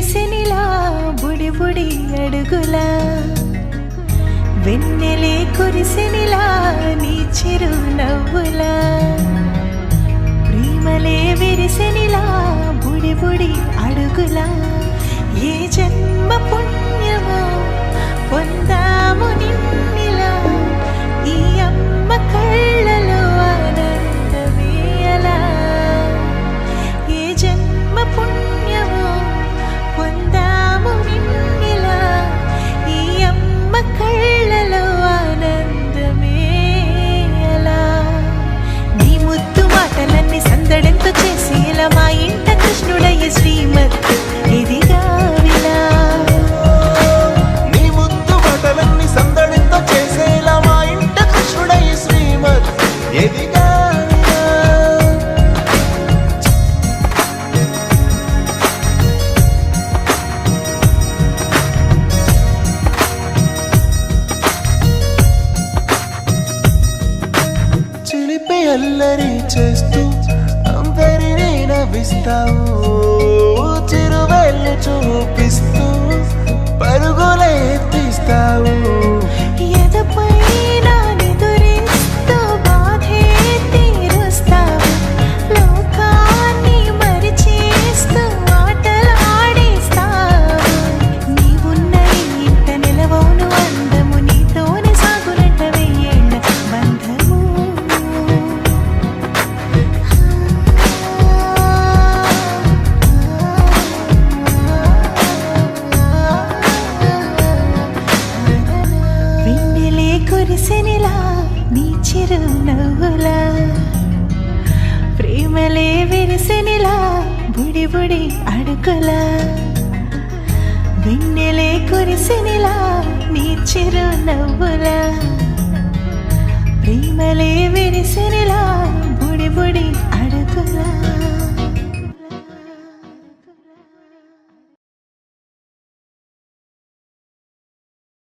విరిసెనిలా బుడి బుడి అడుగుల వెన్నెలే కురిసెనిలా నీ చిరు నవ్వుల ప్రేమలే విరిసెనిలా బుడి బుడి అడుగుల ఏ జన్మ పుణ్యమో పొందాము నిన్నిలా ఈ అమ్మ కళ్ళలో ఆనందమే అలా ఏ జన్మ పుణ్యమో పొందాము నిన్నిలా ఈ అమ్మ కళ్ళలో ఆనందమే అలా నీ ముద్దు మాటలన్నీ సందడంతో చేసి ఇలా మా ఇంట కృష్ణుడయ్య శ్రీమత్ ఇదిగా విలా నీ ముద్దు మాటలన్నీ సందడంతో చేసేలా మా ఇంట కృష్ణుడయ్య శ్రీమత్ ఎదిగా చిలిపి అల్లరి చేస్తూ అందరినీ నవ్విస్తావు చిరువెళ్ళు చూపిస్తూ పరుగులే తీస్తావు ఎదపై నా నిదురిస్తూ బాధే తీరుస్తావు లోకాన్ని మరిచేస్తూ ఆటలాడిస్తావు నీవున్న ఇంత నిలవవును అందము నీతోనే సాగునట్ట వెయ్యేళ్ళ బంధము వెన్నెలే కురిసెనిలా నీ చిరు నవ్వుల ప్రేమలే విరిసెనిలా బుడి బుడి అడుగుల వెన్నెలే కురిసెనిలా నీ చిరు నవ్వుల ప్రేమలే విరిసెనిలా బుడి బుడి